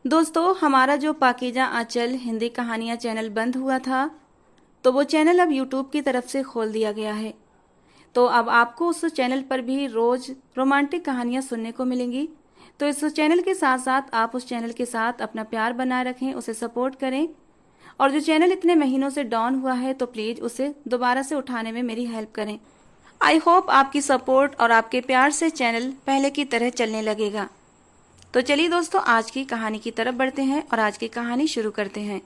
दोस्तों, हमारा जो पाकीज़ा आंचल हिंदी कहानियाँ चैनल बंद हुआ था, तो वो चैनल अब यूट्यूब की तरफ से खोल दिया गया है। तो अब आपको उस चैनल पर भी रोज़ रोमांटिक कहानियाँ सुनने को मिलेंगी। तो इस चैनल के साथ साथ आप उस चैनल के साथ अपना प्यार बनाए रखें, उसे सपोर्ट करें। और जो चैनल इतने महीनों से डाउन हुआ है, तो प्लीज़ उसे दोबारा से उठाने में मेरी हेल्प करें। आई होप आपकी सपोर्ट और आपके प्यार से चैनल पहले की तरह चलने लगेगा। तो चलिए दोस्तों, आज की कहानी की तरफ बढ़ते हैं और आज की कहानी शुरू करते हैं।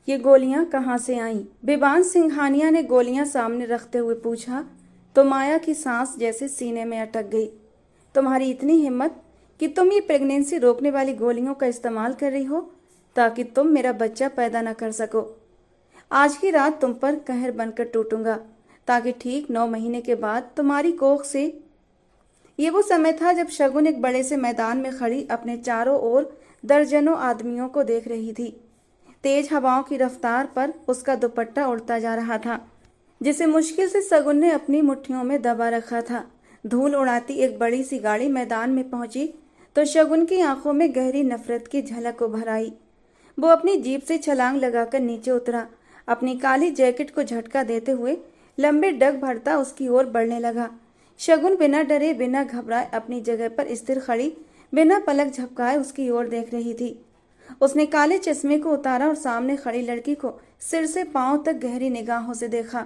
ये गोलियां कहाँ से आईं? बेबान सिंघानिया ने गोलियां सामने रखते हुए पूछा। तो माया की सांस जैसे सीने में अटक गई। तुम्हारी इतनी हिम्मत कि तुम ये प्रेगनेंसी रोकने वाली गोलियों का इस्तेमाल कर रही हो ताकि तुम मेरा बच्चा पैदा न कर सको। आज की रात तुम पर कहर बनकर टूटूंगा ताकि ठीक 9 महीने के बाद तुम्हारी कोख से। ये वो समय था जब शगुन एक बड़े से मैदान में खड़ी अपने चारों ओर दर्जनों आदमियों को देख रही थी। तेज हवाओं की रफ्तार पर उसका दुपट्टा उड़ता जा रहा था, जिसे मुश्किल से शगुन ने अपनी मुट्ठियों में दबा रखा था। धूल उड़ाती एक बड़ी सी गाड़ी मैदान में पहुंची तो शगुन की आंखों में गहरी नफरत की झलक उभर आई। वो अपनी जीप से छलांग लगाकर नीचे उतरा। अपनी काली जैकेट को झटका देते हुए लंबे डग भरता उसकी ओर बढ़ने लगा। शगुन बिना डरे बिना घबराए अपनी जगह पर स्थिर खड़ी बिना पलक झपकाए उसकी ओर देख रही थी। उसने काले चश्मे को उतारा और सामने खड़ी लड़की को सिर से पांव तक गहरी निगाहों से देखा।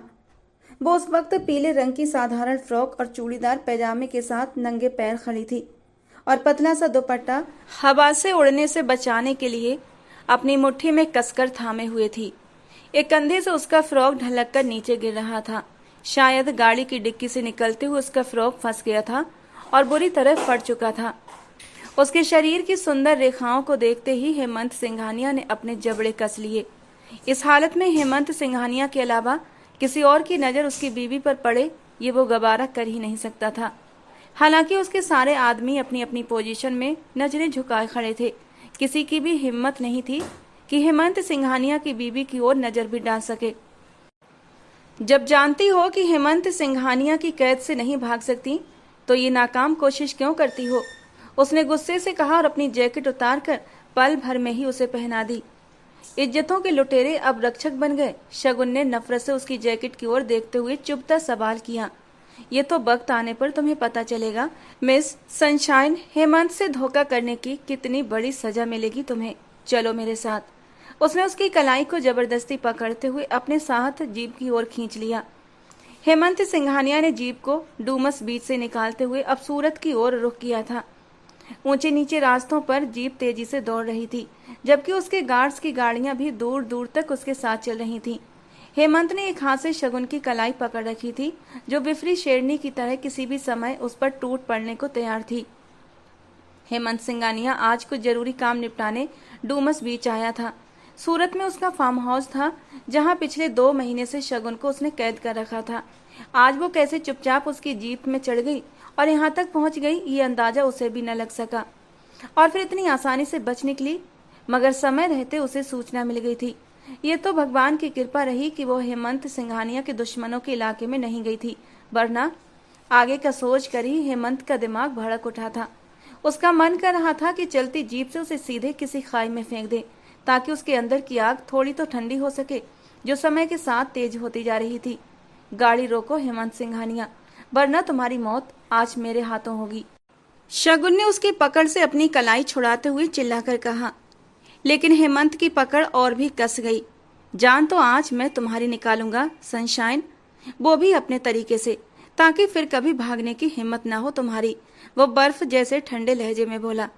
वो उस वक्त पीले रंग की साधारण फ्रॉक और चूड़ीदार पैजामे के साथ नंगे पैर खड़ी थी और पतला सा दुपट्टा हवा से उड़ने से बचाने के लिए अपनी मुट्ठी में कसकर थामे हुए थी। एक कंधे से उसका फ्रॉक ढलक कर नीचे गिर रहा था। शायद गाड़ी की डिक्की से निकलते हुए उसका फ्रॉक फंस गया था और बुरी तरह फट चुका था। उसके शरीर की सुंदर रेखाओं को देखते ही हेमंत सिंघानिया ने अपने जबड़े कस लिए। इस हालत में हेमंत सिंघानिया के अलावा किसी और की नजर उसकी बीवी पर पड़े, ये वो गवारा कर ही नहीं सकता था। हालांकि उसके सारे आदमी अपनी अपनी पोजीशन में नजरें झुकाए खड़े थे। किसी की भी हिम्मत नहीं थी कि हेमंत सिंघानिया की बीवी की ओर नजर भी डाल सके। जब जानती हो कि हेमंत सिंघानिया की कैद से नहीं भाग सकती, तो ये नाकाम कोशिश क्यों करती हो? उसने गुस्से से कहा और अपनी जैकेट उतारकर पल भर में ही उसे पहना दी। इज्जतों के लुटेरे अब रक्षक बन गए। शगुन ने नफरत से उसकी जैकेट की ओर देखते हुए चुभता सवाल किया। ये तो वक्त आने पर तुम्हें पता चलेगा मिस सनशाइन, हेमंत से धोखा करने की कितनी बड़ी सजा मिलेगी तुम्हें। चलो मेरे साथ। उसने उसकी कलाई को जबरदस्ती पकड़ते हुए अपने साथ जीप की ओर खींच लिया। हेमंत सिंघानिया ने जीप को डूमस बीच से निकालते हुए अब सूरत की ओर रुख किया था। ऊंचे नीचे रास्तों पर जीप तेजी से दौड़ रही थी, जबकि उसके गार्ड्स की गाड़ियां भी दूर दूर तक उसके साथ चल रही थीं। हेमंत ने एक हाथ से शगुन की कलाई पकड़ रखी थी, जो विफरी शेरनी की तरह किसी भी समय उस पर टूट पड़ने को तैयार थी। हेमंत सिंघानिया आज कुछ जरूरी काम निपटाने डूमस बीच आया था। सूरत में उसका फार्म हाउस था, जहां पिछले 2 महीने से शगुन को उसने कैद कर रखा था। आज वो कैसे चुपचाप उसकी जीप में चढ़ गई और यहाँ तक पहुंच गई, ये अंदाजा उसे भी न लग सका। और फिर इतनी आसानी से बच निकली, मगर समय रहते उसे सूचना मिल गई थी। ये तो भगवान की कृपा रही कि वो हेमंत सिंघानिया के दुश्मनों के इलाके में नहीं गई थी, वरना आगे का सोच कर ही हेमंत का दिमाग भड़क उठा था। उसका मन कर रहा था कि चलती जीप से उसे सीधे किसी खाई में फेंक दे, ताकि उसके अंदर की आग थोड़ी तो ठंडी हो सके, जो समय के साथ तेज होती जा रही थी। गाड़ी रोको हेमंत सिंघानिया, वरना तुम्हारी मौत आज मेरे हाथों होगी। शगुन ने उसकी पकड़ से अपनी कलाई छुड़ाते हुए चिल्लाकर कहा। लेकिन हेमंत की पकड़ और भी कस गई। जान तो आज मैं तुम्हारी निकालूंगा सनशाइन, वो भी अपने तरीके से, ताकि फिर कभी भागने की हिम्मत ना हो तुम्हारी, वो बर्फ जैसे ठंडे लहजे में बोला।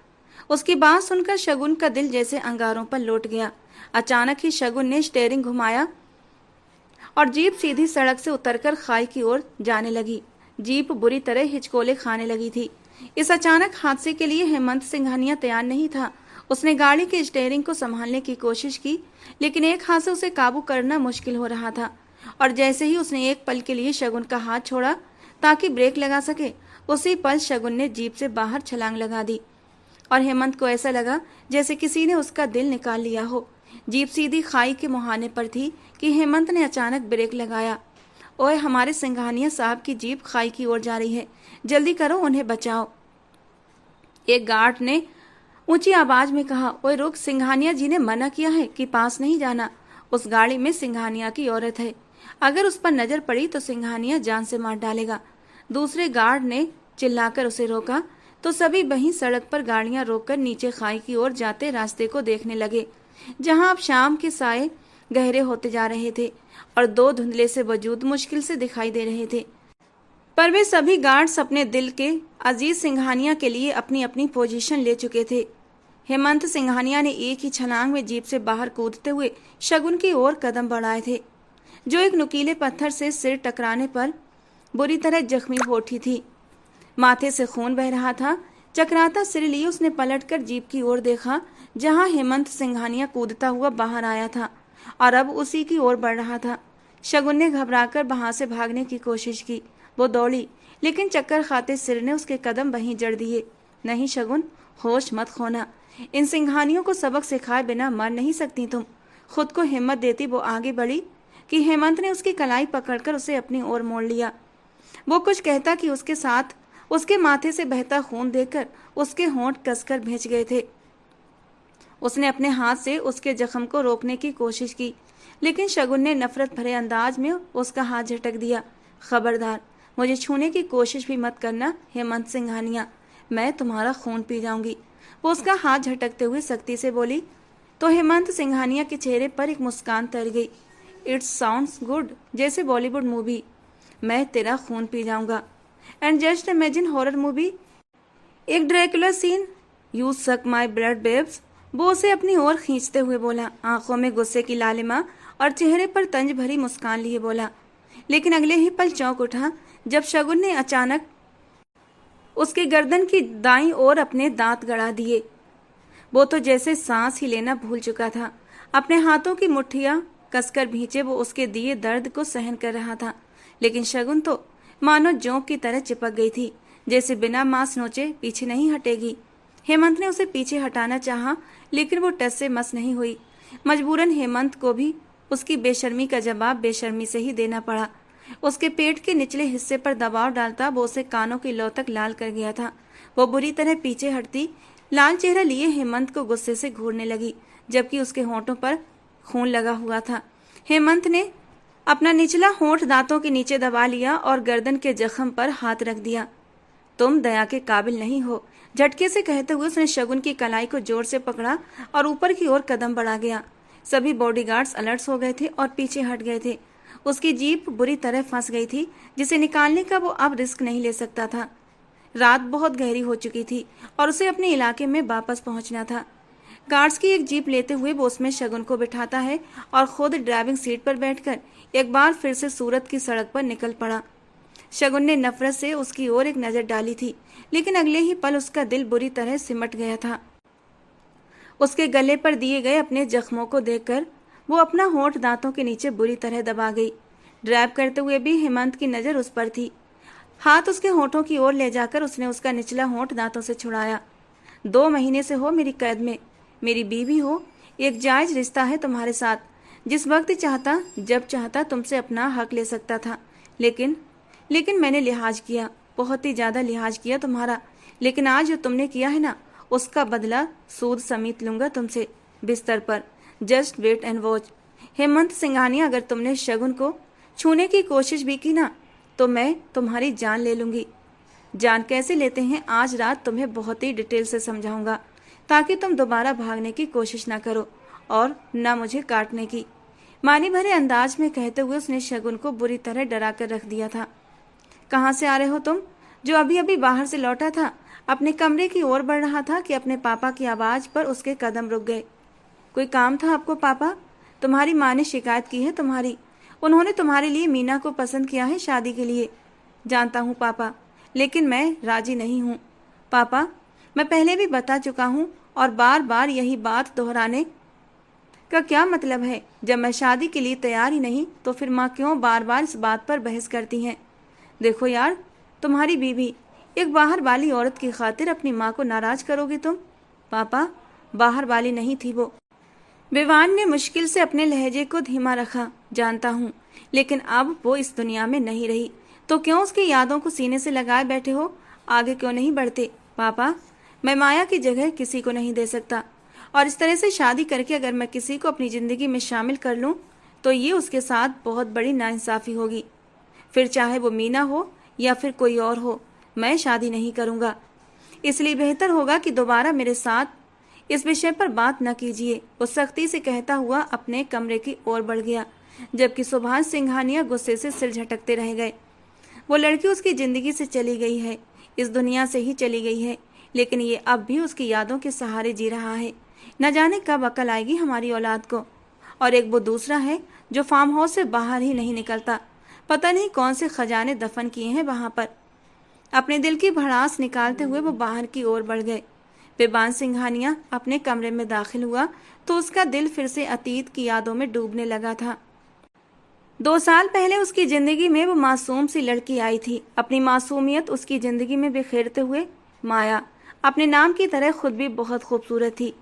उसकी बात सुनकर शगुन का दिल जैसे अंगारों पर लौट गया। अचानक ही शगुन ने स्टीयरिंग घुमाया और जीप सीधी सड़क से उतरकर खाई की ओर जाने लगी। जीप बुरी तरह हिचकोले खाने लगी थी। इस अचानक हादसे के लिए हेमंत सिंघानिया तैयार नहीं था। उसने गाड़ी के स्टीयरिंग को संभालने की कोशिश की, लेकिन एक हाथ से उसे काबू करना मुश्किल हो रहा था। और जैसे ही उसने एक पल के लिए शगुन का हाथ छोड़ा ताकि ब्रेक लगा सके, उसी पल शगुन ने जीप से बाहर छलांग लगा दी और हेमंत को ऐसा लगा जैसे किसी ने उसका दिल निकाल लिया हो। जीप सीधी खाई के मुहाने पर थी कि हेमंत ने अचानक ब्रेक लगाया। ओए, हमारे सिंघानिया साहब की जीप खाई की ओर जा रही है, जल्दी करो, उन्हें बचाओ। एक गार्ड ने ऊंची आवाज में कहा, ओए रुक, सिंघानिया जी ने मना किया है कि पास नहीं जाना। उस गाड़ी में सिंघानिया की औरत है, अगर उस पर नजर पड़ी तो सिंघानिया जान से मार डालेगा। दूसरे गार्ड ने चिल्लाकर उसे रोका तो सभी वहीं सड़क पर गाड़ियां रोककर नीचे खाई की ओर जाते रास्ते को देखने लगे, जहां अब शाम के साए गहरे होते जा रहे थे और दो धुंधले से वजूद मुश्किल से दिखाई दे रहे थे। पर वे सभी गार्ड्स अपने दिल के अजीज सिंघानिया के लिए अपनी अपनी पोजीशन ले चुके थे। हेमंत सिंघानिया ने एक ही छलांग में जीप से बाहर कूदते हुए शगुन की ओर कदम बढ़ाए थे, जो एक नुकीले पत्थर से सिर टकराने पर बुरी तरह जख्मी हो उठी थी। माथे से खून बह रहा था। चकराता सिर लिए उसने पलटकर जीप की ओर देखा, जहां हेमंत सिंघानिया कूदता हुआ बाहर आया था और अब उसी की ओर बढ़ रहा था। शगुन ने घबराकर वहां से भागने की कोशिश की। वो दौड़ी, लेकिन चक्कर खाते सिर ने उसके कदम वहीं जड़ दिए। नहीं शगुन, होश मत खोना, इन सिंघानियों को सबक सिखाए बिना मर नहीं सकती तुम। खुद को हिम्मत देती वो आगे बढ़ी कि हेमंत ने उसकी कलाई पकड़कर उसे अपनी ओर मोड़ लिया। वो कुछ कहता कि उसके साथ उसके माथे से बहता खून देखकर उसके होंठ कसकर भींच गए थे। उसने अपने हाथ से उसके जख्म को रोकने की कोशिश की, लेकिन शगुन ने नफरत भरे अंदाज में उसका हाथ झटक दिया। खबरदार, मुझे छूने की कोशिश भी मत करना हेमंत सिंघानिया, मैं तुम्हारा खून पी जाऊंगी। वो उसका हाथ झटकते हुए सख्ती से बोली तो हेमंत सिंघानिया के चेहरे पर एक मुस्कान तर गई। इट्स साउंड्स गुड, जैसे बॉलीवुड मूवी, मैं तेरा खून पी जाऊंगा। And just imagine horror movie, एक Dracula scene, you suck my blood babes. वो उसे अपनी ओर खींचते हुए बोला, आंखों में गुस्से की लालिमा और चेहरे पर तंज भरी मुस्कान लिए बोला। लेकिन अगले ही पल चौंक उठा जब शगुन ने अचानक उसके गर्दन की दाईं ओर अपने दांत गड़ा दिए। वो तो जैसे सांस ही लेना भूल चुका था। अपने हाथों की मुट्ठियां कसकर भींचे वो उसके दिए दर्द को सहन कर रहा था, लेकिन शगुन तो मानो जोंक की तरह चिपक गई थी, जैसे बिना मांस नोचे पीछे नहीं हटेगी। हेमंत ने उसे पीछे हटाना चाहा, लेकिन वो टस से मस नहीं हुई। मजबूरन हेमंत को भी उसकी बेशर्मी का जवाब बेशर्मी से ही देना पड़ा। उसके पेट के निचले हिस्से पर दबाव डालता वो उसे कानों की लौ तक लाल कर गया था। वो बुरी तरह पीछे हटती लाल चेहरा लिए हेमंत को गुस्से से घूरने लगी, जबकि उसके होंठों पर खून लगा हुआ था। हेमंत ने अपना निचला होंठ दांतों के नीचे दबा लिया और गर्दन के जख्म पर हाथ रख दिया। तुम दया के काबिल नहीं हो, झटके से कहते हुए उसने शगुन की कलाई को जोर से पकड़ा और ऊपर की ओर कदम बढ़ा गया। सभी बॉडीगार्ड्स अलर्ट हो गए थे और पीछे हट गए थे। उसकी जीप बुरी तरह फंस गई थी, जिसे निकालने का वो अब रिस्क नहीं ले सकता था। रात बहुत गहरी हो चुकी थी और उसे अपने इलाके में वापस पहुंचना था। गार्ड्स की एक जीप लेते हुए वो उसमें शगुन को बिठाता है और खुद ड्राइविंग सीट पर बैठकर एक बार फिर से सूरत की सड़क पर निकल पड़ा। शगुन ने नफरत से उसकी ओर एक नजर डाली थी, लेकिन अगले ही पल उसका दिल बुरी तरह सिमट गया था। उसके गले पर दिए गए अपने जख्मों को देखकर वो अपना होंठ दांतों के नीचे बुरी तरह दबा गई। ड्राइव करते हुए भी हेमंत की नजर उस पर थी। हाथ उसके होंठों की ओर ले जाकर उसने उसका निचला होंठ दांतों से छुड़ाया। 2 महीने से हो मेरी कैद में, मेरी बीवी हो, एक जायज रिश्ता है तुम्हारे साथ। जिस वक्त चाहता जब चाहता तुमसे अपना हक ले सकता था, लेकिन मैंने लिहाज किया, बहुत ही ज्यादा लिहाज किया तुम्हारा। लेकिन आज जो तुमने किया है ना, उसका बदला सूद समेत लूंगा तुमसे बिस्तर पर। Just wait and watch. Hemant Singhania, अगर तुमने शगुन को छूने की कोशिश भी की ना, तो मैं तुम्हारी जान ले लूंगी। जान कैसे लेते हैं आज रात तुम्हें बहुत ही डिटेल से समझाऊंगा, ताकि तुम दोबारा भागने की कोशिश ना करो और ना मुझे काटने की। मानी भरे अंदाज में कहते हुए उसने शगुन को बुरी तरह डरा कर रख दिया था। कहाँ से आ रहे हो तुम? जो अभी अभी बाहर से लौटा था अपने कमरे की ओर बढ़ रहा था कि अपने पापा की आवाज पर उसके कदम रुक गए। कोई काम था आपको पापा? तुम्हारी माँ ने शिकायत की है तुम्हारी। उन्होंने तुम्हारे लिए मीना को पसंद किया है शादी के लिए। जानता हूँ पापा, लेकिन मैं राजी नहीं हूँ। पापा, मैं पहले भी बता चुका हूँ और बार बार यही बात दोहराने का क्या मतलब है? जब मैं शादी के लिए तैयार ही नहीं तो फिर माँ क्यों बार बार इस बात पर बहस करती हैं? देखो यार, तुम्हारी बीवी, एक बाहर वाली औरत की खातिर अपनी माँ को नाराज करोगे तुम? पापा, बाहर वाली नहीं थी वो। विवान ने मुश्किल से अपने लहजे को धीमा रखा। जानता हूँ, लेकिन अब वो इस दुनिया में नहीं रही, तो क्यों उसकी यादों को सीने से लगाए बैठे हो? आगे क्यों नहीं बढ़ते? पापा, मैं माया की जगह किसी को नहीं दे सकता, और इस तरह से शादी करके अगर मैं किसी को अपनी जिंदगी में शामिल कर लूं तो ये उसके साथ बहुत बड़ी नाइंसाफी होगी। फिर चाहे वो मीना हो या फिर कोई और हो, मैं शादी नहीं करूंगा। इसलिए बेहतर होगा कि दोबारा मेरे साथ इस विषय पर बात न कीजिए, वो सख्ती से कहता हुआ अपने कमरे की ओर बढ़ गया, जबकि सुभाष सिंघानिया गुस्से से सिर झटकते रह गए। वो लड़की उसकी जिंदगी से चली गई है, इस दुनिया से ही चली गई है, लेकिन ये अब भी उसकी यादों के सहारे जी रहा है। न जाने कब अकल आएगी हमारी औलाद को। और एक वो दूसरा है जो फार्म हाउस से बाहर ही नहीं निकलता, पता नहीं कौन से खजाने दफन किए हैं वहां पर। अपने दिल की भड़ास निकालते हुए वो बाहर की ओर बढ़ गए। बेबान सिंघानिया अपने कमरे में दाखिल हुआ तो उसका दिल फिर से अतीत की यादों में डूबने लगा था। 2 साल पहले उसकी जिंदगी में वो मासूम सी लड़की आई थी, अपनी मासूमियत उसकी जिंदगी में बिखेरते हुए। माया अपने नाम की तरह खुद भी बहुत खूबसूरत थी।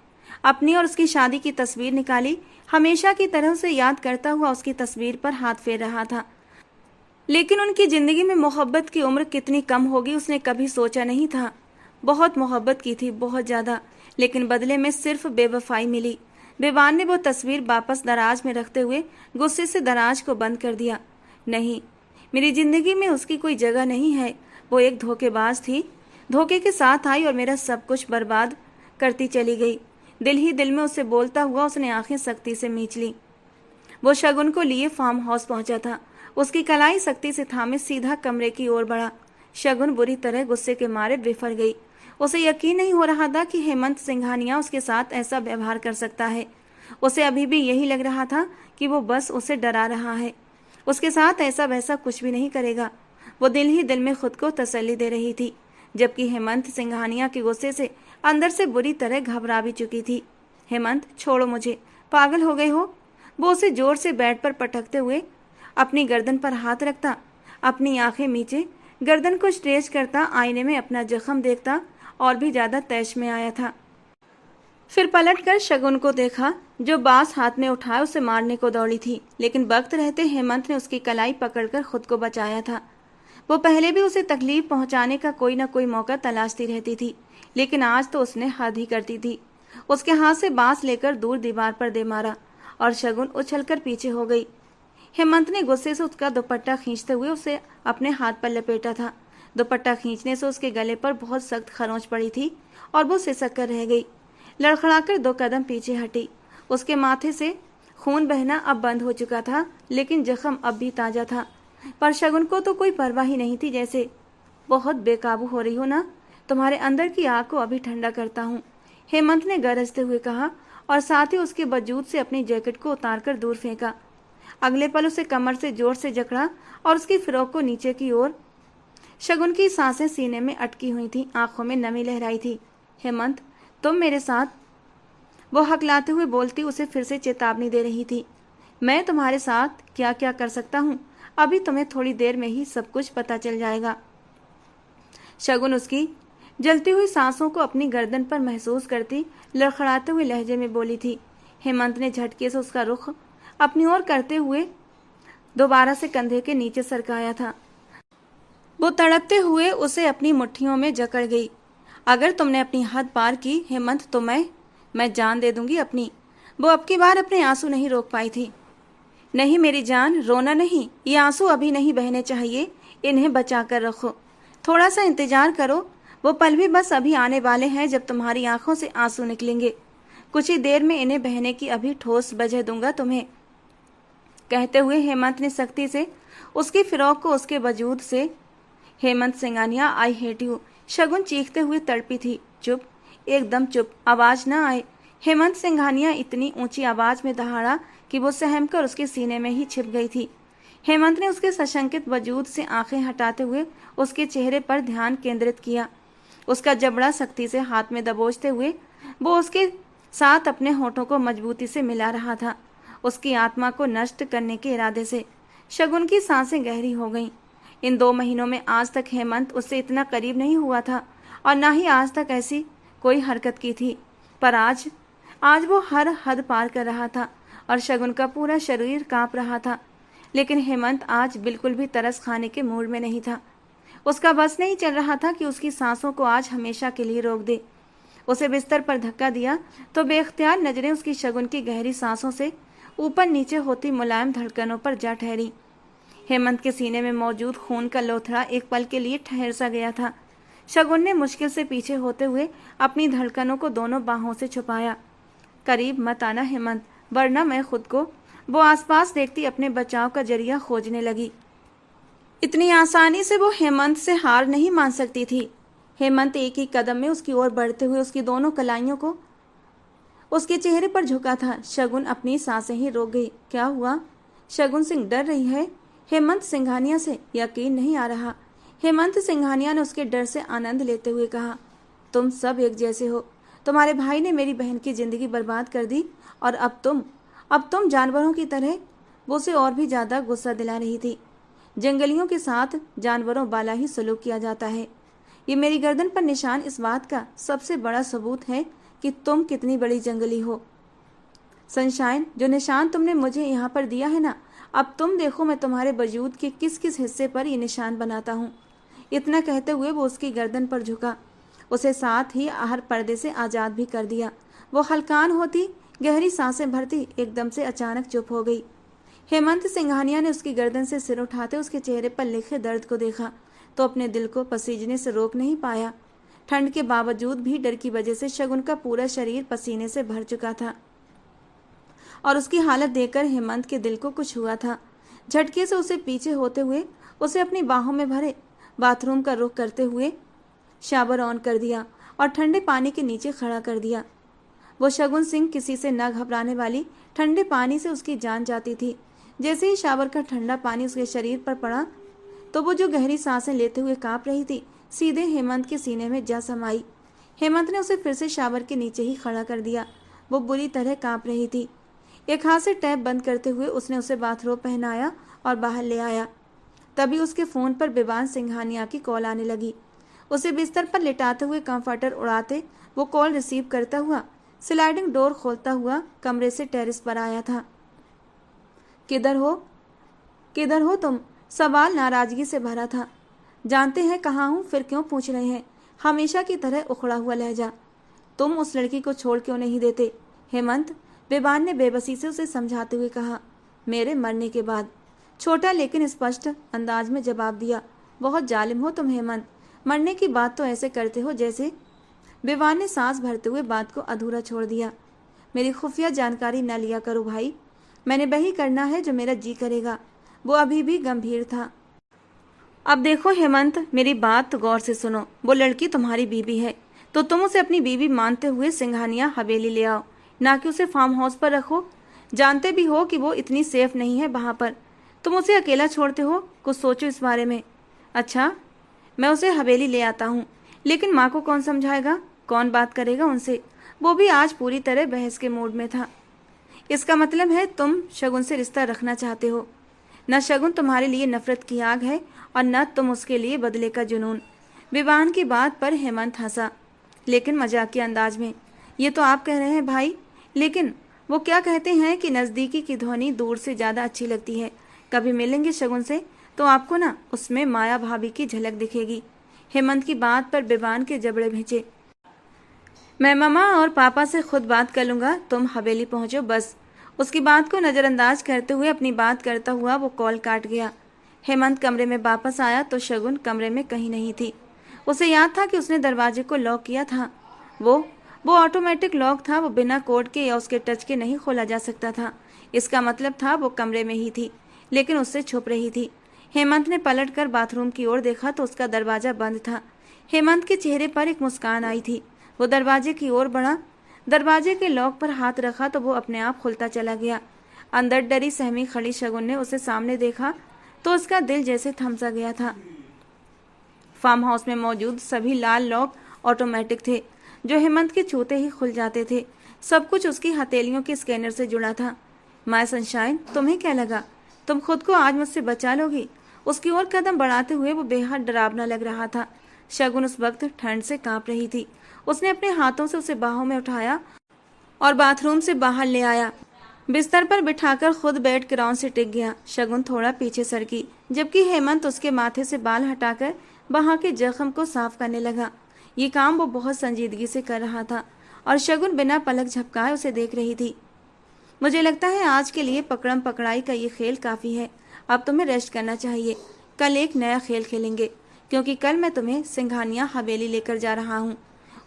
अपनी और उसकी शादी की तस्वीर निकाली, हमेशा की तरह उसे याद करता हुआ उसकी तस्वीर पर हाथ फेर रहा था। लेकिन उनकी जिंदगी में मोहब्बत की उम्र कितनी कम होगी उसने कभी सोचा नहीं था। बहुत मोहब्बत की थी, बहुत ज्यादा, लेकिन बदले में सिर्फ बेवफाई मिली। बेबान ने वो तस्वीर वापस दराज में रखते हुए गुस्से से दराज को बंद कर दिया। नहीं, मेरी जिंदगी में उसकी कोई जगह नहीं है। वो एक धोखेबाज थी, धोखे के साथ आई और मेरा सब कुछ बर्बाद करती चली गई। दिल ही दिल में उसे बोलता हुआ उसने आंखें सख्ती से मींच ली। वो शगुन को लिए फार्म हाउस पहुंचा था। उसकी कलाई सख्ती से थामे सीधा कमरे की ओर बढ़ा। शगुन बुरी तरह गुस्से के मारे बिफर गई। उसे यकीन नहीं हो रहा था कि हेमंत सिंघानिया उसके साथ ऐसा व्यवहार कर सकता है। उसे अभी भी यही लग रहा था कि वो बस उसे डरा रहा है, उसके साथ ऐसा वैसा कुछ भी नहीं करेगा। वो दिल ही दिल में खुद को तसल्ली दे रही थी, जबकि हेमंत सिंघानिया के गुस्से से अंदर से बुरी तरह घबरा भी चुकी थी। हेमंत, छोड़ो मुझे, पागल हो गए हो? वो उसे जोर से बेड पर पटकते हुए अपनी गर्दन पर हाथ रखता, अपनी आंखें नीचे गर्दन को स्ट्रेच करता, आईने में अपना जख्म देखता और भी ज्यादा तैश में आया था। फिर पलटकर शगुन को देखा जो बांस हाथ में उठाए उसे मारने को दौड़ी थी, लेकिन वक्त रहते हेमंत ने उसकी कलाई पकड़कर खुद को बचाया था। वो पहले भी उसे तकलीफ पहुंचाने का कोई न कोई मौका तलाशती रहती थी, लेकिन आज तो उसने हद ही करती थी। उसके हाथ से बांस लेकर दूर दीवार पर दे मारा और शगुन उछलकर पीछे हो गई। हेमंत ने गुस्से से उसका दुपट्टा खींचते हुए उसे अपने हाथ पर लपेटा था। दुपट्टा खींचने से उसके गले पर बहुत सख्त खरोंच पड़ी थी और वो सिसक कर रह गई। लड़खड़ाकर 2 कदम पीछे हटी। उसके माथे से खून बहना अब बंद हो चुका था, लेकिन जख्म अब भी ताजा था। पर शगुन को तो कोई परवाह ही नहीं थी, जैसे बहुत बेकाबू हो रही हो ना, तुम्हारे अंदर की आग को अभी ठंडा करता हूँ, हेमंत ने गरजते हुए कहा और साथ ही उसके वजूद से अपनी जैकेट को उतारकर दूर फेंका। अगले पल उसे कमर से जोर से जकड़ा और उसकी फिरौक को नीचे की ओर। शगुन की सांसें सीने में अटकी हुई थी, आंखों में नमी लहराई थी। हेमंत, तुम मेरे साथ, वो हकलाते हुए बोलती उसे फिर से चेतावनी दे रही थी। मैं तुम्हारे साथ क्या क्या कर सकता हूँ, अभी तुम्हें थोड़ी देर में ही सब कुछ पता चल जाएगा। शगुन उसकी जलती हुई सांसों को अपनी गर्दन पर महसूस करती लड़खड़ाते हुए लहजे में बोली थी। हेमंत ने झटके से उसका रुख अपनी ओर करते हुए दोबारा से कंधे के नीचे सरकाया था। वो तड़पते हुए उसे अपनी मुट्ठियों में जकड़ गई। अगर तुमने अपनी हद पार की हेमंत, तो मैं जान दे दूंगी अपनी। वो अब की बार अपने आंसू नहीं रोक पाई थी। नहीं मेरी जान, रोना नहीं, ये आंसू अभी नहीं बहने चाहिए, इन्हें बचा कर रखो, थोड़ा सा इंतजार करो। वो पल भी बस अभी आने वाले हैं जब तुम्हारी आंखों से आंसू निकलेंगे। कुछ ही देर में इन्हें बहने की अभी ठोस वजह दूंगा तुम्हें। कहते हुए हेमंत ने सख्ती से उसकी फिरौक को उसके वजूद से। Hemant Singhania, I hate you, Shagun चीखते हुए तड़पी थी। चुप, एकदम चुप, आवाज न आए। हेमंत सिंघानिया इतनी ऊंची आवाज में दहाड़ा कि वो सहमकर उसके सीने में ही छिप गई थी। हेमंत ने उसके सशंकित वजूद से आंखें हटाते हुए उसके चेहरे पर ध्यान केंद्रित किया। उसका जबड़ा सख्ती से हाथ में दबोचते हुए वो उसके साथ अपने होठों को मजबूती से मिला रहा था, उसकी आत्मा को नष्ट करने के इरादे से। शगुन की सांसें गहरी हो गईं। इन 2 महीनों में आज तक हेमंत उससे इतना करीब नहीं हुआ था और ना ही आज तक ऐसी कोई हरकत की थी, पर आज वो हर हद पार कर रहा था और शगुन का पूरा शरीर कांप रहा था। लेकिन हेमंत आज बिल्कुल भी तरस खाने के मूड में नहीं था। उसका बस नहीं चल रहा था कि उसकी सांसों को आज हमेशा के लिए रोक दे। उसे बिस्तर पर धक्का दिया तो बेख्तियार नजरें उसकी शगुन की गहरी सांसों से ऊपर नीचे होती मुलायम धड़कनों पर जा ठहरी। हेमंत के सीने में मौजूद खून का लोथड़ा एक पल के लिए ठहर सा गया था। शगुन ने मुश्किल से पीछे होते हुए अपनी धड़कनों को दोनों बाहों से छुपाया। करीब मत आना हेमंत, वरना मैं खुद को, वो आसपास देखती अपने बचाव का जरिया खोजने लगी। इतनी आसानी से वो हेमंत से हार नहीं मान सकती थी। हेमंत एक ही कदम में उसकी ओर बढ़ते हुए उसकी दोनों कलाइयों को उसके चेहरे पर झुका था। शगुन अपनी सांसें ही रोक गई। क्या हुआ? शगुन सिंह डर रही है? हेमंत सिंघानिया से यकीन नहीं आ रहा। हेमंत सिंघानिया ने उसके डर से आनंद लेते हुए कहा, तुम सब एक जैसे हो। तुम्हारे भाई ने मेरी बहन की जिंदगी बर्बाद कर दी और अब तुम जानवरों की तरह। वो उसे और भी ज्यादा गुस्सा दिला रही थी। जंगलियों के साथ जानवरों वाला ही सलूक किया जाता है। ये मेरी गर्दन पर निशान इस बात का सबसे बड़ा सबूत है कि तुम कितनी बड़ी जंगली हो। सनशाइन, जो निशान तुमने मुझे यहाँ पर दिया है ना, अब तुम देखो मैं तुम्हारे वजूद के किस किस हिस्से पर ये निशान बनाता हूँ। इतना कहते हुए वो उसकी गर्दन पर झुका। उसे साथ ही हर पर्दे से आजाद भी कर दिया। वो हलकान होती, गहरी सांसें भरती, एकदम से अचानक चुप हो गई। हेमंत सिंघानिया ने उसकी गर्दन से सिर उठाते उसके चेहरे पर लिखे दर्द को देखा तो अपने दिल को पसीजने से रोक नहीं पाया। ठंड के बावजूद भी डर की वजह से शगुन का पूरा शरीर पसीने से भर चुका था और उसकी हालत देखकर हेमंत के दिल को कुछ हुआ था। झटके से उसे पीछे होते हुए उसे अपनी बाहों में भरे बाथरूम का रुख करते हुए शावर ऑन कर दिया और ठंडे पानी के नीचे खड़ा कर दिया। वो शगुन सिंह किसी से न घबराने वाली, ठंडे पानी से उसकी जान जाती थी। जैसे ही शावर का ठंडा पानी उसके शरीर पर पड़ा तो वो जो गहरी सांसें लेते हुए कांप रही थी, सीधे हेमंत के सीने में जा समाई। हेमंत ने उसे फिर से शावर के नीचे ही खड़ा कर दिया। वो बुरी तरह कांप रही थी। एक हाथ से टैप बंद करते हुए उसने उसे बाथरोब पहनाया और बाहर ले आया। तभी उसके फोन पर बेबान सिंघानिया की कॉल आने लगी। उसे बिस्तर पर लिटाते हुए कंफर्टर उड़ाते वो कॉल रिसीव करता हुआ स्लाइडिंग डोर खोलता हुआ कमरे से टेरेस पर आया था। किधर हो तुम? सवाल नाराजगी से भरा था। जानते हैं कहाँ हूँ, फिर क्यों पूछ रहे हैं? हमेशा की तरह उखड़ा हुआ लहजा। तुम उस लड़की को छोड़ क्यों नहीं देते? हेमंत, बेबान ने बेबसी से उसे समझाते हुए कहा। मेरे मरने के बाद, छोटा लेकिन स्पष्ट अंदाज में जवाब दिया। बहुत जालिम हो तुम हेमंत, मरने की बात तो ऐसे करते हो जैसे। बेबान ने सांस भरते हुए बात को अधूरा छोड़ दिया। मेरी खुफिया जानकारी न लिया करो भाई, मैंने वही करना है जो मेरा जी करेगा। वो अभी भी गंभीर था। अब देखो हेमंत, मेरी बात तो गौर से सुनो। वो लड़की तुम्हारी बीवी है तो तुम उसे अपनी बीवी मानते हुए सिंघानिया हवेली ले आओ, ना कि उसे फार्म हाउस पर रखो। जानते भी हो कि वो इतनी सेफ नहीं है वहां पर। तुम उसे अकेला छोड़ते हो, कुछ सोचो इस बारे में। अच्छा, मैं उसे हवेली ले आता हूँ, लेकिन माँ को कौन समझाएगा, कौन बात करेगा उनसे? वो भी आज पूरी तरह बहस के मूड में था। इसका मतलब है तुम शगुन से रिश्ता रखना चाहते हो। न शगुन तुम्हारे लिए नफरत की आग है और न तुम उसके लिए बदले का जुनून। विवान की बात पर हेमंत हंसा, लेकिन मजाकिया अंदाज में। ये तो आप कह रहे हैं भाई, लेकिन वो क्या कहते हैं कि नज़दीकी की ध्वनि दूर से ज़्यादा अच्छी लगती है। कभी मिलेंगे शगुन से तो आपको ना उसमें माया भाभी की झलक दिखेगी। हेमंत की बात पर बेबान के जबड़े भिंचे। मैं मामा और पापा से खुद बात कर लूँगा, तुम हवेली पहुँचो बस। उसकी बात को नज़रअंदाज करते हुए अपनी बात करता हुआ वो कॉल काट गया। हेमंत कमरे में वापस आया तो शगुन कमरे में कहीं नहीं थी। उसे याद था कि उसने दरवाजे को लॉक किया था। वो ऑटोमेटिक लॉक था, वो बिना कोड के या उसके टच के नहीं खोला जा सकता था। इसका मतलब था वो कमरे में ही थी, लेकिन उससे छुप रही थी। हेमंत ने पलटकर बाथरूम की ओर देखा तो उसका दरवाजा बंद था। हेमंत के चेहरे पर एक मुस्कान आई थी। वो दरवाजे की ओर बढ़ा, दरवाजे के लॉक पर हाथ रखा तो वो अपने आप खुलता चला गया। अंदर डरी सहमी खड़ी शगुन ने उसे सामने देखा तो उसका दिल जैसे थम सा गया था। फार्म हाउस में मौजूद सभी लाल लॉक ऑटोमेटिक थे, जो हेमंत के छूते ही खुल जाते थे। सब कुछ उसकी हथेलियों के स्कैनर से जुड़ा था। माय सनशाइन, तुम्हें क्या लगा तुम खुद को आज मुझसे बचा लोगी? उसकी ओर कदम बढ़ाते हुए वो बेहद डरावना लग रहा था। शगुन उस वक्त ठंड से कांप रही थी। उसने अपने हाथों से उसे बाहों में उठाया और बाथरूम से बाहर ले आया। बिस्तर पर बिठाकर खुद बेड ग्राउंड से टिक गया। शगुन थोड़ा पीछे सरकी, जबकि हेमंत उसके माथे से बाल हटाकर वहां के जख्म को साफ करने लगा। ये काम वो बहुत संजीदगी से कर रहा था और शगुन बिना पलक झपकाए उसे देख रही थी। मुझे लगता है आज के लिए पकड़म पकड़ाई का ये खेल काफ़ी है। अब तुम्हें रेस्ट करना चाहिए। कल एक नया खेल खेलेंगे, क्योंकि कल मैं तुम्हें सिंघानिया हवेली लेकर जा रहा हूँ।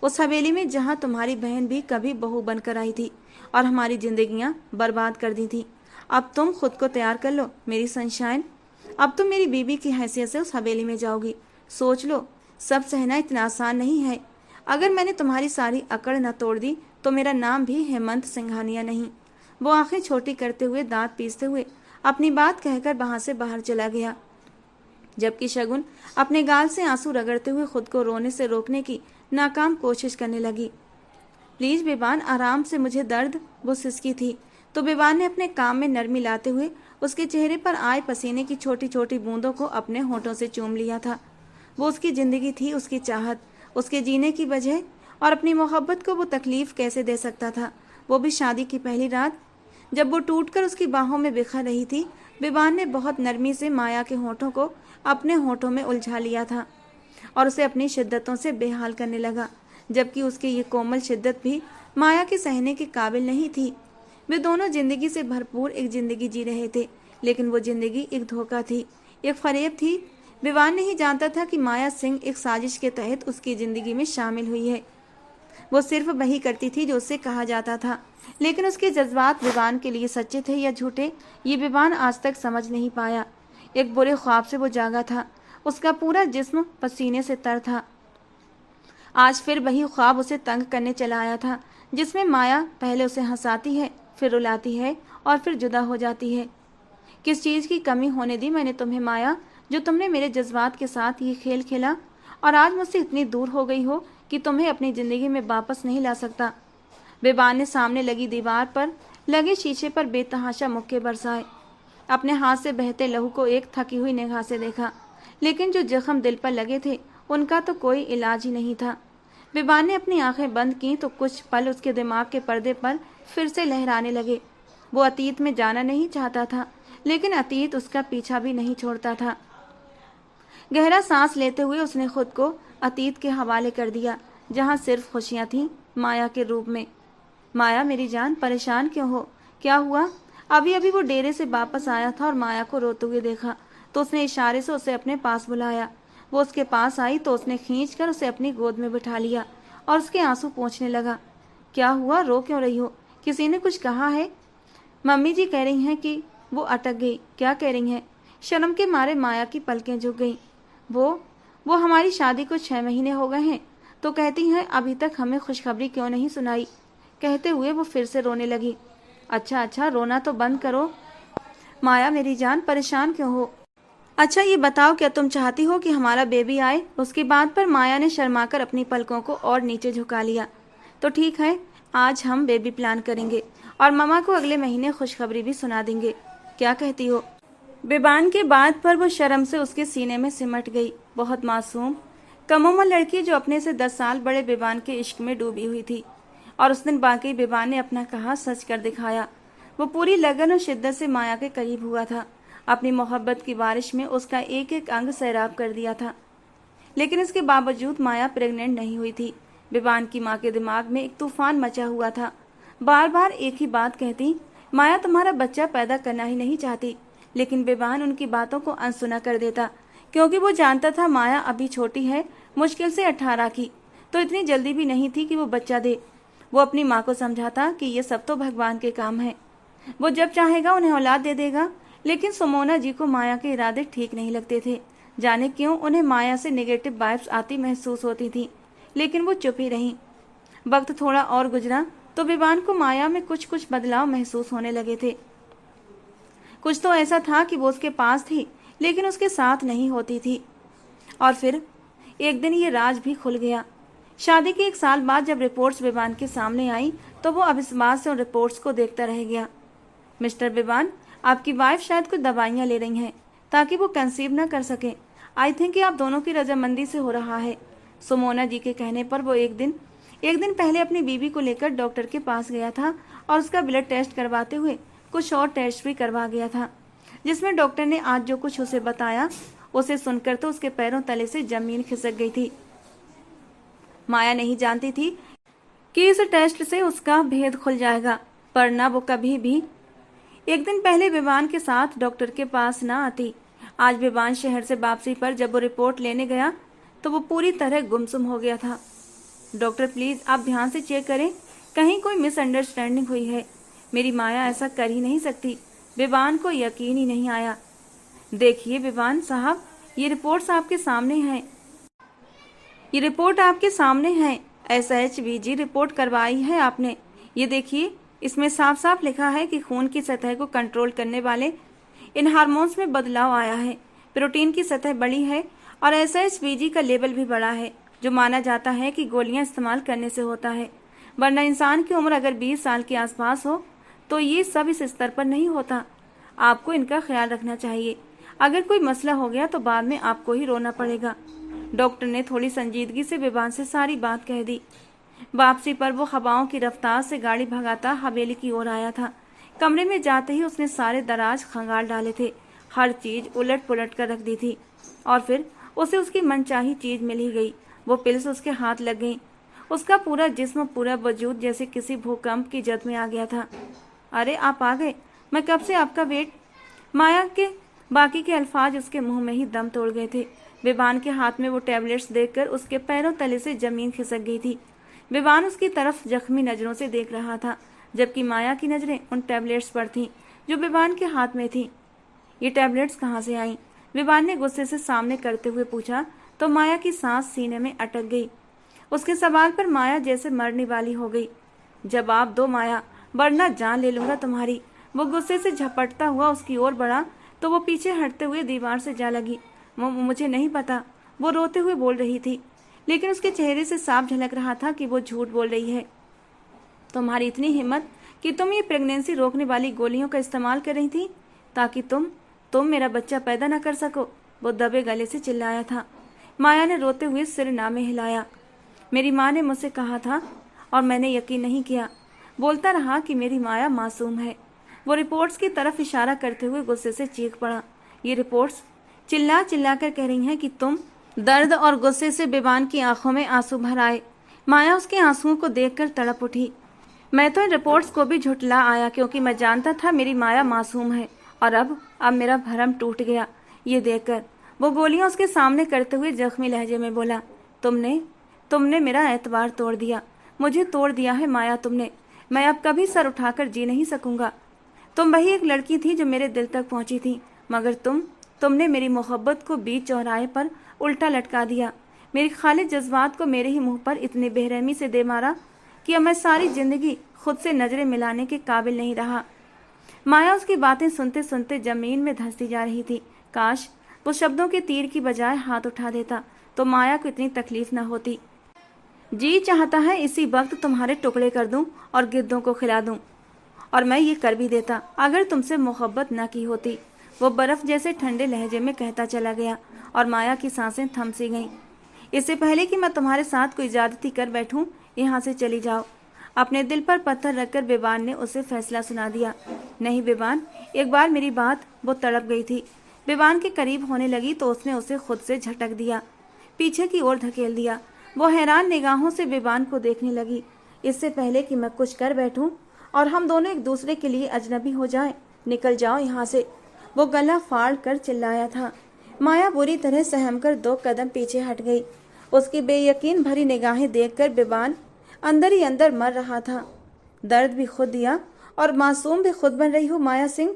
उस हवेली में जहाँ तुम्हारी बहन भी कभी बहू बनकर आई थी और हमारी जिंदगियाँ बर्बाद कर दी थी। अब तुम खुद को तैयार कर लो मेरी सनशाइन। अब तुम मेरी बीबी की हैसियत से उस हवेली में जाओगी। सोच लो, सब सहना इतना आसान नहीं है। अगर मैंने तुम्हारी सारी अकड़ न तोड़ दी तो मेरा नाम भी हेमंत सिंघानिया नहीं। वो आंखें छोटी करते हुए दांत पीसते हुए अपनी बात कहकर वहां से बाहर चला गया, जबकि शगुन अपने गाल से आंसू रगड़ते हुए खुद को रोने से रोकने की नाकाम कोशिश करने लगी। प्लीज बेबान, आराम से, मुझे दर्द। वो सिसकी थी तो बेबान ने अपने काम में नरमी लाते हुए उसके चेहरे पर आए पसीने की छोटी छोटी बूंदों को अपने होठों से चूम लिया था। वो उसकी जिंदगी थी, उसकी चाहत, उसके जीने की वजह, और अपनी मोहब्बत को वो तकलीफ कैसे दे सकता था, वो भी शादी की पहली रात जब वो टूटकर उसकी बाहों में बिखर रही थी। बेबान ने बहुत नरमी से माया के होठों को अपने होठों में उलझा लिया था और उसे अपनी शिद्दतों से बेहाल करने लगा, जबकि उसकी ये कोमल शिद्दत भी माया के सहने के काबिल नहीं थी। वे दोनों जिंदगी से भरपूर एक जिंदगी जी रहे थे, लेकिन वो जिंदगी एक धोखा थी, एक फरेब थी। बेबान नहीं जानता था कि माया सिंह एक साजिश के तहत उसकी जिंदगी में शामिल हुई है। वो सिर्फ वही करती थी जो उससे कहा जाता था, लेकिन उसके जज्बात बेबान के लिए सच्चे थे या झूठे, ये बेबान आज तक समझ नहीं पाया। एक बुरे ख्वाब से वो जागा था, उसका पूरा जिस्म पसीने से तर था। आज फिर वही ख्वाब उसे तंग करने चला आया था, जिसमें माया पहले उसे हंसाती है, फिर रुलाती है और फिर जुदा हो जाती है। किस चीज़ की कमी होने दी मैंने तुम्हें माया, जो तुमने मेरे जज्बात के साथ ये खेल खेला और आज मुझसे इतनी दूर हो गई हो कि तुम्हें अपनी ज़िंदगी में वापस नहीं ला सकता। बेबान ने सामने लगी दीवार पर लगे शीशे पर बेतहाशा मुक्के बरसाए। अपने हाथ से बहते लहू को एक थकी हुई निगाह से देखा, लेकिन जो जख्म दिल पर लगे थे उनका तो कोई इलाज ही नहीं था। बेबान ने अपनी आंखें बंद की तो कुछ पल उसके दिमाग के पर्दे पर फिर से लहराने लगे। वो अतीत में जाना नहीं चाहता था, लेकिन अतीत उसका पीछा भी नहीं छोड़ता था। गहरा सांस लेते हुए उसने खुद को अतीत के हवाले कर दिया, जहाँ सिर्फ खुशियाँ थीं माया के रूप में। माया मेरी जान, परेशान क्यों हो? क्या हुआ? अभी अभी वो डेरे से वापस आया था और माया को रोते हुए देखा तो उसने इशारे से उसे अपने पास बुलाया। वो उसके पास आई तो उसने खींचकर उसे अपनी गोद में बिठा लिया और उसके आंसू पोंछने लगा। क्या हुआ? रो क्यों रही हो? किसी ने कुछ कहा है? मम्मी जी कह रही हैं कि वो अटक गई। क्या कह रही हैं? शर्म के मारे माया की पलकें झुक गईं। वो हमारी शादी को 6 महीने हो गए हैं, तो कहती हैं अभी तक हमें खुशखबरी क्यों नहीं सुनाई। कहते हुए वो फिर से रोने लगी। अच्छा, रोना तो बंद करो। माया मेरी जान, परेशान क्यों हो? अच्छा ये बताओ, क्या तुम चाहती हो कि हमारा बेबी आए? उसकी बात पर माया ने शर्माकर अपनी पलकों को और नीचे झुका लिया। तो ठीक है, आज हम बेबी प्लान करेंगे और ममा को अगले महीने खुशखबरी भी सुना देंगे। क्या कहती हो? बेबान के बात पर वो शर्म से उसके सीने में सिमट गई। बहुत मासूम कम उम्र लड़की जो अपने से 10 साल बड़े बेबान के इश्क में डूबी हुई थी, और उस दिन बाकी बेबान ने अपना कहा सच कर दिखाया। वो पूरी लगन और शिद्दत से माया के करीब हुआ था, अपनी मोहब्बत की बारिश में उसका एक एक अंग सैराब कर दिया था। लेकिन इसके बावजूद माया प्रेग्नेंट नहीं हुई थी। बेबान की माँ के दिमाग में एक तूफान मचा हुआ था। बार बार एक ही बात कहती, माया तुम्हारा बच्चा पैदा करना ही नहीं चाहती। लेकिन बेबान उनकी बातों को अनसुना कर देता, क्योंकि वो जानता था माया अभी छोटी है, मुश्किल से 18 की, तो इतनी जल्दी भी नहीं थी कि वो बच्चा दे। वो अपनी माँ को समझाता कि ये सब तो भगवान के काम है, वो जब चाहेगा उन्हें औलाद दे देगा। लेकिन सुमोना जी को माया के इरादे ठीक नहीं लगते थे। जाने क्यों उन्हें माया से नेगेटिव वाइब्स आती महसूस होती थी, लेकिन वो चुप ही रहीं। वक्त थोड़ा और गुजरा तो बेबान को माया में कुछ कुछ बदलाव महसूस होने लगे थे। कुछ तो ऐसा था कि वो उसके पास थी लेकिन उसके साथ नहीं होती थी। और फिर एक दिन ये राज भी खुल गया। शादी के 1 साल बाद जब रिपोर्ट्स बेबान के सामने आई तो वो अविश्वास से उन रिपोर्ट्स को देखता रह गया। मिस्टर बेबान, आपकी वाइफ शायद कुछ दवाइयाँ ले रही हैं ताकि वो कंसीव न कर सके। आई थिंक कि आप दोनों की रजामंदी से हो रहा है। सुमोना जी के कहने पर वो एक दिन पहले अपनी बीवी को लेकर डॉक्टर के पास गया था और उसका ब्लड टेस्ट करवाते हुए कुछ और टेस्ट भी करवा गया था, जिसमें डॉक्टर ने आज जो कुछ उसे बताया उसे सुनकर तो उसके पैरों तले से जमीन खिसक गई थी। माया नहीं जानती थी कि इस टेस्ट से उसका भेद खुल जाएगा, पर न वो कभी भी एक दिन पहले विवान के साथ डॉक्टर के पास न आती। आज विवान शहर से वापसी पर जब वो रिपोर्ट लेने गया तो वो पूरी तरह गुमसुम हो गया था। डॉक्टर प्लीज आप ध्यान से चेक करें, कहीं कोई मिसअंडरस्टैंडिंग हुई है। मेरी माया ऐसा कर ही नहीं सकती। विवान को यकीन ही नहीं आया। देखिए विवान साहब, ये रिपोर्ट्स आपके सामने हैं। ये रिपोर्ट आपके सामने है। SHBG रिपोर्ट करवाई है आपने। ये देखिए, इसमें साफ साफ लिखा है कि खून की सतह को कंट्रोल करने वाले इन हार्मोन्स में बदलाव आया है। प्रोटीन की सतह बड़ी है और SHBG का लेवल भी बड़ा है, जो माना जाता है कि गोलियां इस्तेमाल करने से होता है, वरना इंसान की उम्र अगर 20 साल के आसपास हो तो ये सब इस स्तर पर नहीं होता। आपको इनका ख्याल रखना चाहिए। अगर कोई मसला हो गया तो बाद में आपको ही रोना पड़ेगा। डॉक्टर ने थोड़ी संजीदगी से विवान से सारी बात कह दी। वापसी पर वो हवाओं की रफ्तार से गाड़ी भगाता हवेली की ओर आया था। कमरे में जाते ही उसने सारे दराज खंगाल डाले थे, हर चीज उलट पुलट कर रख दी थी, और फिर उसे उसकी मनचाही चीज मिल ही गई। वो पिल्स उसके हाथ लग गई। उसका पूरा जिस्म, पूरा वजूद जैसे किसी भूकंप की जद में आ गया था। अरे आप आ गए, मैं कब से आपका वेट। माया के बाकी के अल्फाज उसके मुंह में ही दम तोड़ गए थे। विवान के हाथ में वो टैबलेट्स देखकर उसके पैरों तले से जमीन खिसक गई थी। विवान उसकी तरफ जख्मी नजरों से देख रहा था, जबकि माया की नजरें उन टैबलेट्स पर थीं जो विवान के हाथ में थीं। ये टैबलेट्स कहाँ से आईं? विवान ने गुस्से से सामने करते हुए पूछा तो माया की सांस सीने में अटक गई। उसके सवाल पर माया जैसे मरने वाली हो गई। जवाब दो माया, वरना जान ले लूंगा तुम्हारी। वो गुस्से से झपटता हुआ उसकी ओर बढ़ा तो वो पीछे हटते हुए दीवार से जा लगी। मुझे नहीं पता, वो रोते हुए बोल रही थी, लेकिन उसके चेहरे से साफ झलक रहा था कि वो झूठ बोल रही है। तुम्हारी इतनी हिम्मत कि तुम ये प्रेगनेंसी रोकने वाली गोलियों का इस्तेमाल कर रही थी ताकि तुम मेरा बच्चा पैदा न कर सको, वो दबे गले से चिल्लाया था। माया ने रोते हुए सिर नामे हिलाया। मेरी माँ ने मुझसे कहा था और मैंने यकीन नहीं किया। बोलता रहा कि मेरी माया मासूम है। वो रिपोर्ट्स की तरफ इशारा करते हुए गुस्से से चीख पड़ा। ये रिपोर्ट्स चिल्ला चिल्ला कर कह रही हैं कि तुम। दर्द और गुस्से से विवान की आंखों में आंसू भर आए। माया उसके आंसुओं को देखकर तड़प उठी। मैं तो इन रिपोर्ट्स को भी झुठला आया क्योंकि मैं जानता था मेरी माया मासूम है, और अब मेरा भरम टूट गया ये देखकर। वो गोलियां उसके सामने करते हुए जख्मी लहजे में बोला, तुमने मेरा एतबार तोड़ दिया, मुझे तोड़ दिया है माया तुमने। मैं अब कभी सर उठाकर जी नहीं सकूंगा। तुम वही एक लड़की थी जो मेरे दिल तक पहुंची थी, मगर तुमने मेरी मोहब्बत को बीच चौराहे पर उल्टा लटका दिया। मेरी खालिद जज्बात को मेरे ही मुंह पर इतनी बेरहमी से दे मारा कि अब मैं सारी जिंदगी खुद से नजरें मिलाने के काबिल नहीं रहा। माया उसकी बातें सुनते सुनते जमीन में धंसती जा रही थी। काश वो शब्दों के तीर की बजाय हाथ उठा देता तो माया को इतनी तकलीफ न होती। जी चाहता है इसी वक्त तुम्हारे टुकड़े कर दूं और गिद्धों को खिला दूं, और मैं ये कर भी देता अगर तुमसे मोहब्बत न की होती। वो बर्फ जैसे ठंडे लहजे में कहता चला गया और माया की सांसें थम सी गईं। इससे पहले कि मैं तुम्हारे साथ कोई ज्यादती कर बैठूं, यहाँ से चली जाओ। अपने दिल पर पत्थर रखकर विवान ने उसे फैसला सुना दिया। नहीं विवान, एक बार मेरी बात। वो तड़प गई थी। विवान के करीब होने लगी तो उसने उसे खुद से झटक दिया, पीछे की ओर धकेल दिया। वो हैरान निगाहों से विवान को देखने लगी। इससे पहले कि मैं कुछ कर बैठूं और हम दोनों एक दूसरे के लिए अजनबी हो जाएं, निकल जाओ यहाँ से, वो गला फाड़ कर चिल्लाया था। माया बुरी तरह सहमकर 2 कदम पीछे हट गई। उसकी बेयकीन भरी निगाहें देखकर विवान अंदर ही अंदर मर रहा था। दर्द भी खुद दिया और मासूम भी खुद बन रही हो माया सिंह।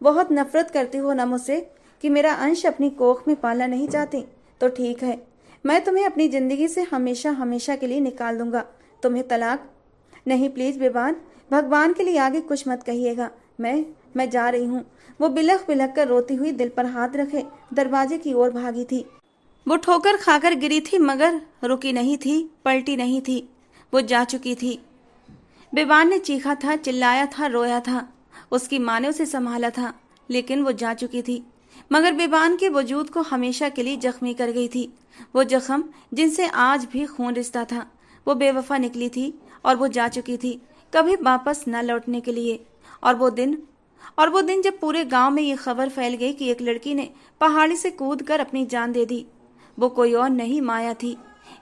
बहुत नफरत करती हो ना मुझसे कि मेरा अंश अपनी कोख में पालना नहीं चाहती, तो ठीक है, मैं तुम्हें अपनी जिंदगी से हमेशा हमेशा के लिए निकाल दूंगा। तुम्हें तलाक नहीं। प्लीज विवान, भगवान के लिए आगे कुछ मत कहिएगा। मैं जा रही हूँ। वो बिलख बिलख कर रोती हुई दिल पर हाथ रखे दरवाजे की ओर भागी थी। वो ठोकर खाकर गिरी थी मगर रुकी नहीं थी, पलटी नहीं थी। वो जा चुकी थी। विवान ने चीखा था, चिल्लाया था, रोया था। उसकी माँ ने उसे संभाला था, लेकिन वो जा चुकी थी। मगर विवान के वजूद को हमेशा के लिए जख्मी कर गई थी। वो जख्म जिनसे आज भी खून रिश्ता था। वो बेवफा निकली थी और वो जा चुकी थी, कभी वापस न लौटने के लिए। और वो दिन जब पूरे गांव में ये खबर फैल गई कि एक लड़की ने पहाड़ी से कूदकर अपनी जान दे दी। वो कोई और नहीं, माया थी।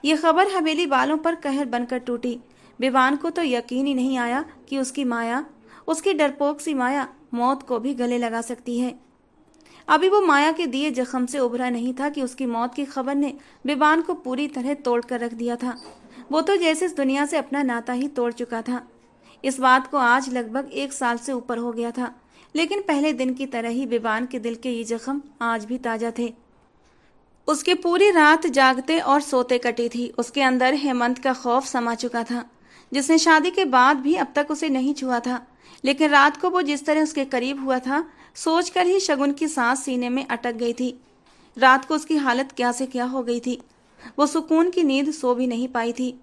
ये खबर हवेली वालों पर कहर बनकर टूटी। विवान को तो यकीन ही नहीं आया कि उसकी माया, उसकी डरपोक सी माया, मौत को भी गले लगा सकती है। अभी वो माया के दिए जख्म से उभरा नहीं था कि उसकी मौत की खबर ने विवान को पूरी तरह तोड़ कर रख दिया था। वो तो जैसे इस दुनिया से अपना नाता ही तोड़ चुका था। इस बात को आज लगभग 1 साल से ऊपर हो गया था, लेकिन पहले दिन की तरह ही विवान के दिल के ये जख्म आज भी ताजा थे। उसकी पूरी रात जागते और सोते कटी थी। उसके अंदर हेमंत का खौफ समा चुका था, जिसने शादी के बाद भी अब तक उसे नहीं छुआ था। लेकिन रात को वो जिस तरह उसके करीब हुआ था, सोचकर ही शगुन की सांस सीने में अटक गई थी। रात को उसकी हालत क्या से क्या हो गई थी। वो सुकून की नींद सो भी नहीं पाई थी।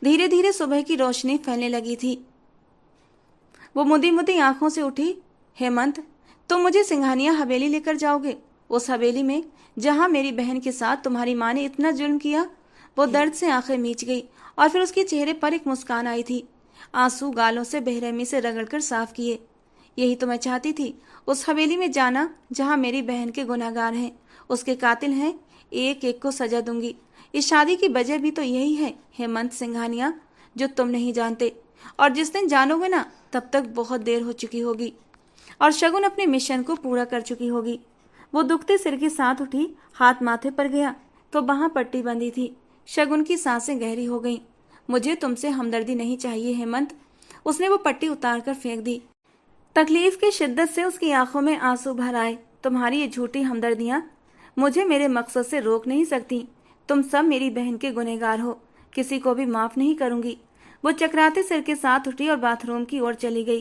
धीरे धीरे सुबह की रोशनी फैलने लगी थी। वो मुदी मुदी आंखों से उठी। हेमंत, तुम मुझे सिंघानिया हवेली लेकर जाओगे? उस हवेली में जहां मेरी बहन के साथ तुम्हारी माँ ने इतना जुल्म किया। वो दर्द से आंखें मीच गई और फिर उसके चेहरे पर एक मुस्कान आई थी। आंसू गालों से बेरहमी से रगड़कर साफ किए। यही तो मैं चाहती थी, उस हवेली में जाना जहां मेरी बहन के गुनहगार हैं, उसके कातिल हैं। एक एक को सजा दूंगी। इस शादी की वजह भी तो यही है हेमंत सिंघानिया, जो तुम नहीं जानते। और जिस दिन जानोगे ना, तब तक बहुत देर हो चुकी होगी और शगुन अपने मिशन को पूरा कर चुकी होगी। वो दुखते सिर के साथ उठी। हाथ माथे पर गया तो वहां पट्टी बंधी थी। शगुन की सांसें गहरी हो गईं। मुझे तुमसे हमदर्दी नहीं चाहिए हेमंत। उसने वो पट्टी उतार कर फेंक दी। तकलीफ की शिद्दत से उसकी आंखों में आंसू भर आए। तुम्हारी ये झूठी हमदर्दियां मुझे मेरे मकसद से रोक नहीं सकती। तुम सब मेरी बहन के गुनहगार हो, किसी को भी माफ नहीं करूंगी। वो चकराते सिर के साथ उठी और बाथरूम की ओर चली गई।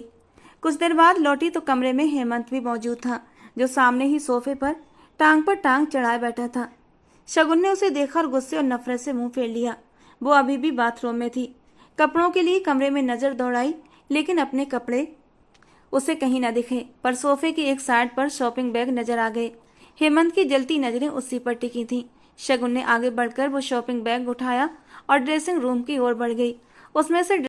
कुछ देर बाद लौटी तो कमरे में हेमंत भी मौजूद था, जो सामने ही सोफे पर टांग चढ़ाए बैठा था। शगुन ने उसे देखा और गुस्से और नफरत से मुंह फेर लिया। वो अभी भी बाथरूम में थी। कपड़ों के लिए कमरे में नजर दौड़ाई, लेकिन अपने कपड़े उसे कहीं न दिखे। पर सोफे की एक साइड पर शॉपिंग बैग नजर आ गए। हेमंत की जलती नजरें उसी पर टिकी थीं। शगुन ने आगे बढ़कर वो शॉपिंग बैग उठाया और ड्रेसिंग रूम की ओर बढ़ गई। उसमें से